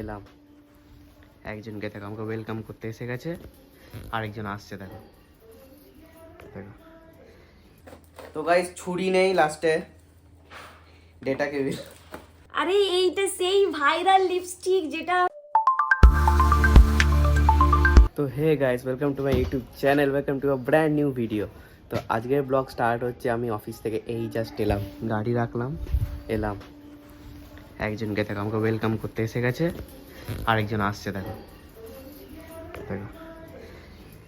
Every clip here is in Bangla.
এলাম, একজনকে দেখো আমাকে ওয়েলকাম করতে এসে গেছে, আরেকজন আসছে দেখো দেখো। তো গাইস ছুরি নেই লাস্টে, ডেটা কেবিল। আরে এইটা সেই ভাইরাল লিপস্টিক যেটা। তো hey guys, welcome to my YouTube channel, welcome to a brand new video. তো আজকের ব্লগ স্টার্ট হচ্ছে, আমি অফিস থেকে এই জাস্ট এলাম, গাড়ি রাখলাম, এলাম, একজনকে দেখো আমাকে ওয়েলকাম করতে এসে গেছে, আরেকজন আসছে দেখো দেখো।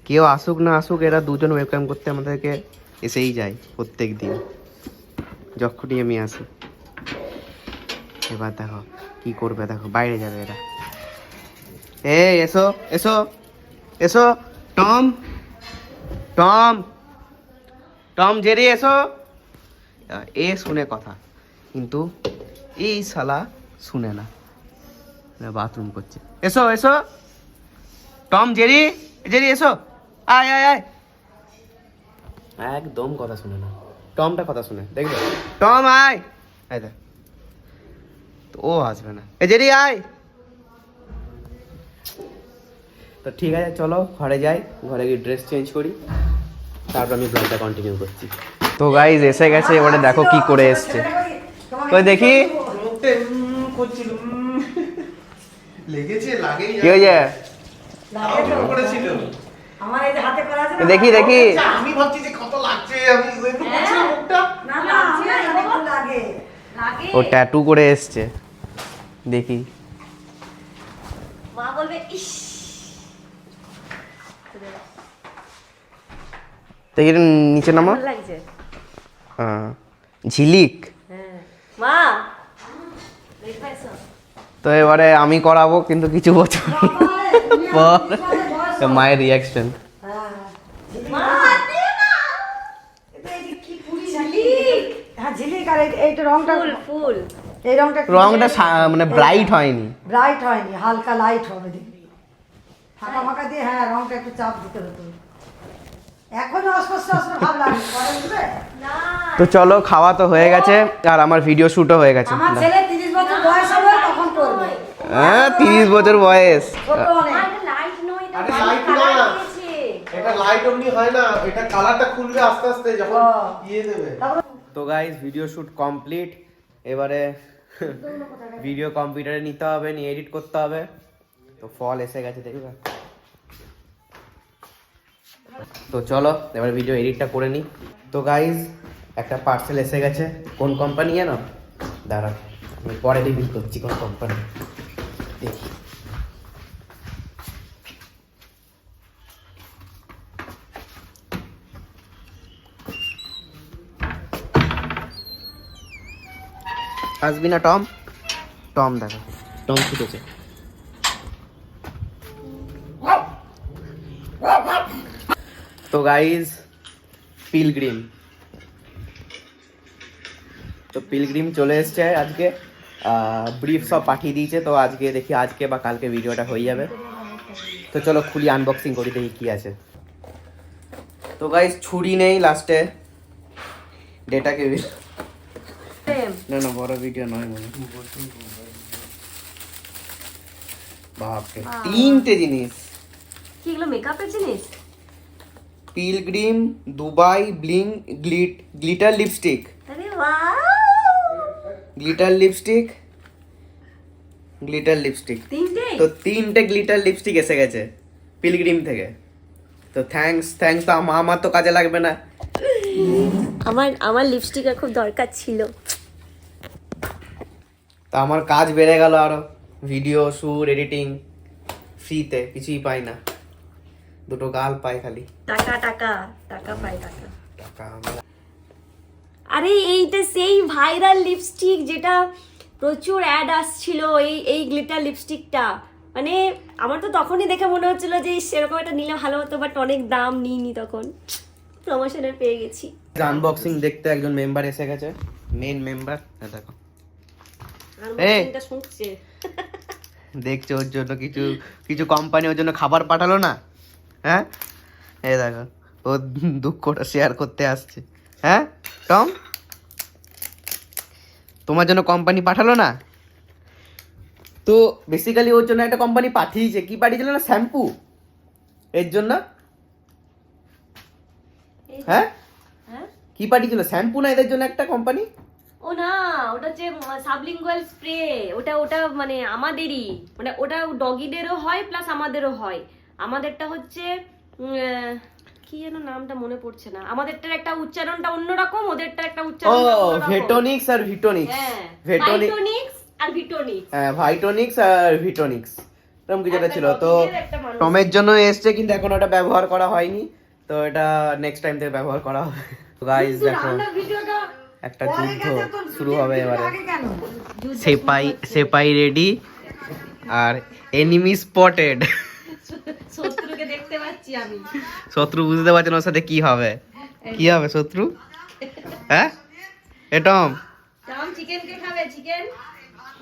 কেউ আসুক না আসুক, এরা দুজন ওয়েলকাম করতে আমাদেরকে এসেই যায় প্রত্যেক দিন, যখনই আমি আসি। এবার দেখো কি করবে, দেখো বাইরে যাবে এরা। এসো এসো এসো, টম টম টম জেরি এসো। এ শুনে কথা, কিন্তু এই শালা শুনে না, বাথরুম করছে। এসো এসো টম জেরি, জেরি এসো, আয় আয় আয়। একদম কথা শুনে না, টমটা কথা শুনে দেখবে। টম আয়, আয় দেখ, তো ও আসবে না। এ জেরি আয়। তো ঠিক আছে, চলো ঘরে যাই, ঘরে গিয়ে ড্রেস চেঞ্জ করি, তারপর আমি ব্লগটা কন্টিনিউ করছি। তো গাইজ এসে গেছে, এবারে দেখো কি করে এসছে। তো দেখি কি হয়েছে, দেখি দেখি। আমি ভাবছি যে কত লাগছে, আমি মুখটা না লাগে লাগে। ও ট্যাটু করে এসছে, দেখি। মা বলবে ইস। দেখি নিচে নামা। ভালো লাগছে। হ্যাঁ, ঝিলিক। হ্যাঁ মা দেখো। তো এবারে আমি করাবো, কিন্তু কিছু বছর পর মায়ের রিয়াকশন। মা ঝিলিক। আর এইটা রংটা ফুল এই রংটা রংটা মানে ব্রাইট হয়নি, ব্রাইট হয়নি, হালকা লাইট হবে দেখবি। ফাঁকা ফাঁকা দিয়ে হ্যাঁ রংটা একটু চাপ দিতে হতো। এখনো অস্পষ্ট অস্পষ্ট ভাব লাগে, পরে বুঝবে? না। তো চলো, খাওয়া তো হয়ে গেছে, আর আমার ভিডিও শুটও হয়ে গেছে। আমার ছেলে 30 বছর বয়স হবে তখন করবে। হ্যাঁ 30 বছর বয়স। ছোট অনেক। এটা লাইট নয়, এটা আরে লাইট light কালার না। দিয়েছে। এটা লাইট অমনি হয় না, এটা কালারটা খুলবে আস্তে আস্তে যখন ও। ইয়ে দেবে। তো গাইস ভিডিও শুট কমপ্লিট, এবারে ভিডিও কম্পিউটারে নিতে হবে, নিয়ে এডিট করতে হবে। তো ফল এসে গেছে দেখবে। তো চলো এবার ভিডিও এডিটটা করে নিই। তো গাইস একটা পার্সেল এসে গেছে, কোন কোম্পানি জানো? দাঁড়া, আমি পরে রিভিল করছি কোন কোম্পানি। দেখি। আসবি না টম? টম দেখো, টম ছুটেছে। তো গাইজ পিলগ্রিম, তো পিলগ্রিম চলে এসছে আজকে, ব্রিফ সব পাঠিয়ে দিয়েছে। তো আজকে দেখি, আজকে বা কালকে ভিডিওটা হয়ে যাবে। তো চলো খুলি, আনবক্সিং করি, দেখি কি আছে। তো গাইজ ছুরি নেই লাস্টে, ডেটা কেবিল। না না, বড় ভিডিও নয় মনে। বাপরে, তিনটে জিনিস। কি এগুলো মেকআপের জিনিস? Pilgrim Dubai bling glitter lipstick, আরে বাহ, গ্লিটার লিপস্টিক, গ্লিটার লিপস্টিক। তিনটে। তো তিনটে গ্লিটার লিপস্টিক এসে গেছে পিলগ্রিম থেকে। তো থ্যাঙ্কস তো আমার তো কাজে লাগবে না। আমার লিপস্টিকের খুব দরকার ছিল। তো আমার কাজ বেড়ে গেল আরো, ভিডিও শুট এডিটিং ফ্রিতে, কিছুই পাই না, দুটো গাল পাই খালি। টাকা টাকা টাকা পাই টাকা। টাকা আমরা। আরে এইটা সেই ভাইরাল লিপস্টিক যেটা প্রচুর অ্যাড আসছিল, এই গ্লিটার লিপস্টিকটা। মানে আমার তো তখনই দেখে মনে হচ্ছিল যে সেরকম একটা নিলে ভালো হতো, বাট অনেক দাম, নিইনি তখন, প্রমোশনের পেয়ে গেছি। আনবক্সিং দেখতে একজন মেম্বার এসে গেছে, মেন মেম্বার, দেখো আনবক্সিংটা শুনছে। দেখছো, ওর জন্য কিছু কিছু কোম্পানি ওর জন্য খাবার পাঠালো না। হ্যাঁ এই দেখো, ও দুঃখটা শেয়ার করতে আসছে। হ্যাঁ টম, তোমার জন্য কোম্পানি পাঠালো না? তো বেসিক্যালি ওর জন্য একটা কোম্পানি পাঠিয়েছে, কি পাঠিয়েছিল না, শ্যাম্পু এর জন্য। হ্যাঁ হ্যাঁ কি পাঠিয়েছিল, শ্যাম্পু না এদের জন্য একটা কোম্পানি? ও না, ওটা হচ্ছে সাবলিঙ্গুয়াল স্প্রে। ওটা ওটা মানে আমাদেরই, মানে ওটা ডগিদেরও হয় প্লাস আমাদেরও হয়। আমাদেরটা হচ্ছে কি যেন নামটা মনে পড়ছে না। আমাদেরটার একটা উচ্চারণটা অন্যরকম, ওদেরটা একটা ও উচ্চারণটা অন্যরকম। ভেটোনিক্স আর ভিটোনিক্স। হ্যাঁ, ভেটোনিক্স ভাইটোনিক্স আর ভিটোনিক্স। হ্যাঁ, ভাইটোনিক্স আর ভিটোনিক্স এরকম কিছু একটা একটা ছিল। তো doggy-র একটা মানুষ। টমের জন্য এসছে, কিন্তু এখন ওটা ব্যবহার করা হয়নি, তো এটা নেক্সট টাইম থেকে ব্যবহার করা হবে। তো গাইস কিন্তু দেখো রান্নার ভিডিওটা একটা পরে যুদ্ধ গেছে তোর শুরু shooting হবে video এবারে। আগে কেন? সেপাই রেডি আর এনিমি স্পটেড। শত্রুকে দেখতে পাচ্ছি আমি। শত্রু বুঝতে পারছেন ওর সাথে কি হবে, কি হবে শত্রু। হ্যাঁ এটম টম চিকেন কে খাবে? চিকেন।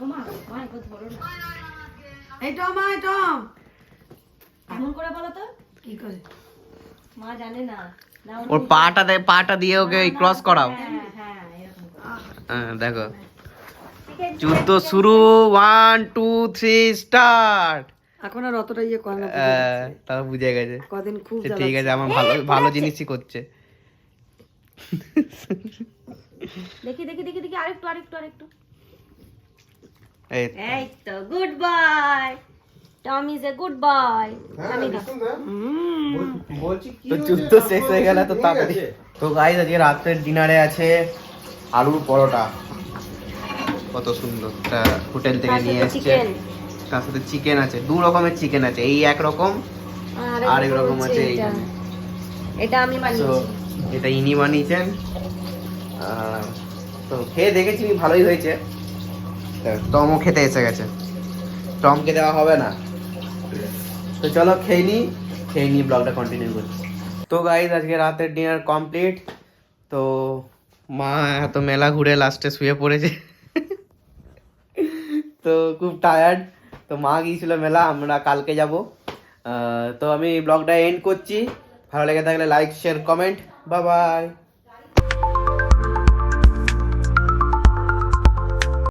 ওমা মা একটু ধরো না। এই টম আয় টম। এমন করে বলো তো। কি করে? মা জানে না। না ওর পাটা দিয়ে ওকে ক্রস করাও। হ্যাঁ হ্যাঁ এরকম করে। হ্যাঁ দেখো চিকেন যুদ্ধ শুরু, 1 2 3 স্টার্ট। এখন আর অতটা ইয়ে করে না, তারা বুঝে গেছে। কদিন খুব যে ঠিক আছে, আমার ভালো ভালো জিনিসই করছে। দেখি দেখি দেখি দেখি আরেকটু আরেকটু আরেকটু। এই এই তো good boy. Tom is a good boy. আমি না। বলছি কি তো হয়েছে? যুদ্ধ শেষ হয়ে গেল তো ভেঙে তাড়াতাড়ি। গেছে? তো গাইস আজকে রাতের ডিনারে আছে আলুর পরোটা, কত সুন্দর, একটা হোটেল থেকে নিয়ে এসেছে। চিকেন তার সাথে চিকেন আছে, দু রকমের চিকেন আছে, এই এক রকম আর এক রকম আছে এইখানে। এটা আমি তো বানিয়েছি। এটা ইনি বানিয়েছেন। তো খেয়ে দেখেছি ভালোই হয়েছে। টমও খেতে এসে গেছে, টমকে দেওয়া হবে না। তো চলো খেয়ে নি ব্লগটা কন্টিনিউ করছি। তো গাইজ আজকে রাতের ডিনার কমপ্লিট। তো মা এত মেলা ঘুরে লাস্টে শুয়ে পড়েছে। তো খুব টায়ার্ড। তো মা গিয়েছিল মেলা, আমরা কালকে যাব। তো আমি ব্লগটা এন্ড করছি। ভালো লেগে থাকলে like share comment, bye bye.